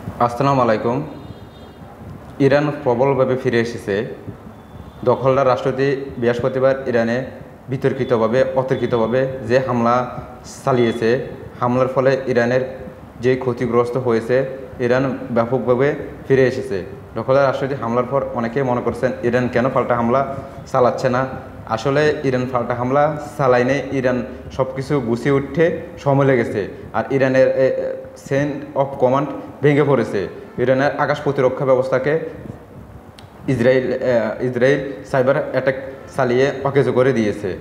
আসসালামু আলাইকুম। ইরান প্রবলভাবে ফিরে এসেছে। দখলদার রাষ্ট্রটি বৃহস্পতিবার ইরানে অতর্কিতভাবে যে হামলা চালিয়েছে, হামলার ফলে ইরানের যে ক্ষতিগ্রস্ত হয়েছে, ইরান ব্যাপকভাবে ফিরে এসেছে। দখলদার রাষ্ট্রটি হামলার পর অনেকেই মনে করছেন ইরান কেন পাল্টা হামলা চালাচ্ছে না। আসলে ইরান পাল্টা হামলা চালাইনে ইরান সব কিছু গুছিয়ে উঠতে সময় লেগেছে। আর ইরানের চেইন অফ কমান্ড ভেঙে পড়েছে। ইরানের আকাশ প্রতিরক্ষা ব্যবস্থাকে ইসরায়েল সাইবার অ্যাটাক চালিয়ে অকেজো করে দিয়েছে।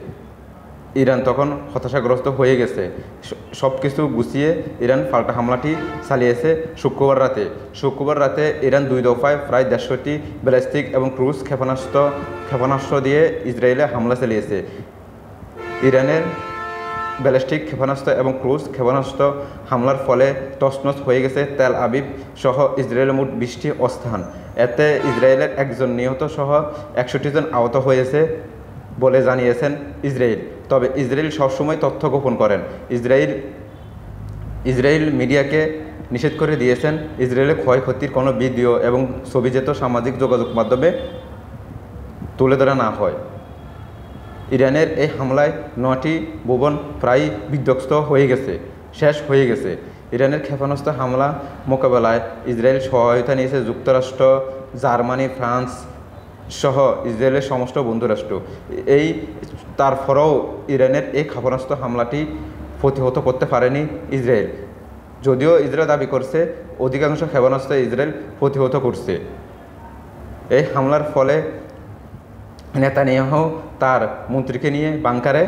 ইরান তখন হতাশাগ্রস্ত হয়ে গেছে। সব কিছু গুছিয়ে ইরান পাল্টা হামলাটি চালিয়েছে শুক্রবার রাতে ইরান 2 দফায় প্রায় 150টি ব্যালিস্টিক এবং ক্রুজ ক্ষেপণাস্ত্র দিয়ে ইসরায়েলে হামলা চালিয়েছে। ইরানের ব্যালিস্টিক ক্ষেপণাস্ত্র এবং ক্রুজ ক্ষেপণাস্ত্র হামলার ফলে তছনছ হয়ে গেছে তেল আবিব সহ ইসরায়েলের মোট 20টি স্থান। এতে ইসরায়েলের একজন নিহত সহ 61 জন আহত হয়েছে বলে জানিয়েছেন ইসরায়েল। তবে ইসরায়েল সবসময় তথ্য গোপন করেন। ইসরায়েল মিডিয়াকে নিষেধ করে দিয়েছেন ইসরায়েলের ক্ষয়ক্ষতির কোনো ভিডিও এবং ছবি যেত সামাজিক যোগাযোগ মাধ্যমে তুলে ধরা না হয়। ইরানের এই হামলায় 9টি ভবন প্রায় বিধ্বস্ত শেষ হয়ে গেছে। ইরানের ক্ষেপণাস্ত্র হামলা মোকাবেলায় ইসরায়েল সহায়তা নিয়েছে যুক্তরাষ্ট্র, জার্মানি, ফ্রান্স সহ ইসরায়েলের সমস্ত বন্ধুরাষ্ট্র। তারপরেও ইরানের এই ক্ষেপণাস্ত্র হামলাটি প্রতিহত করতে পারেনি ইসরায়েল। যদিও ইসরায়েল দাবি করছে অধিকাংশ ক্ষেপণাস্ত্র ইসরায়েল প্রতিহত করছে। এই হামলার ফলে নেতানিয়াহু তার মন্ত্রীকে নিয়ে বাংকারে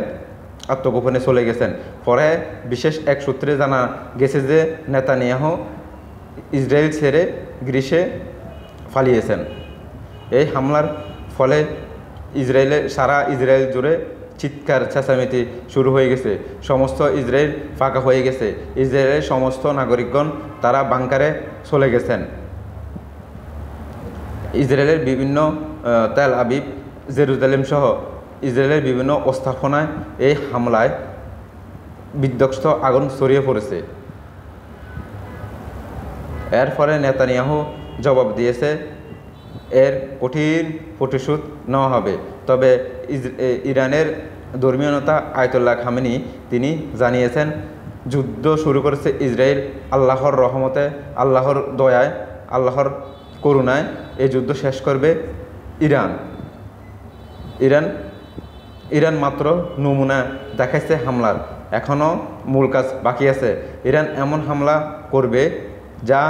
আত্মগোপনে চলে গেছেন। পরে বিশেষ এক সূত্রে জানা গেছে যে নেতানিয়াহু ইসরায়েল ছেড়ে গ্রিসে পালিয়েছেন। এই হামলার ফলে সারা ইসরায়েল জুড়ে চিৎকার চেঁচামেচি শুরু হয়ে গেছে। সমস্ত ইসরায়েল ফাঁকা হয়ে গেছে। ইসরায়েলের সমস্ত নাগরিকগণ তারা বাংকারে চলে গেছেন। ইসরায়েলের বিভিন্ন তেল আবিব, জেরুজালেম সহ ইসরায়েলের বিভিন্ন স্থাপনায় এই হামলায় বিধ্বস্ত আগুন ছড়িয়ে পড়েছে। এর ফলে নেতানিয়াহু জবাব দিয়েছে এর কঠিন প্রতিশোধ নেওয়া হবে। তবে ইরানের ধর্মীয় নেতা আয়াতুল্লাহ খামেনি তিনি জানিয়েছেন যুদ্ধ শুরু করেছে ইসরায়েল। আল্লাহর রহমতে, আল্লাহর দয়ায়, আল্লাহর করুণায় এই যুদ্ধ শেষ করবে ইরান মাত্র নমুনা দেখাইছে হামলার। এখনও মূল কাজ বাকি আছে। ইরান এমন হামলা করবে যা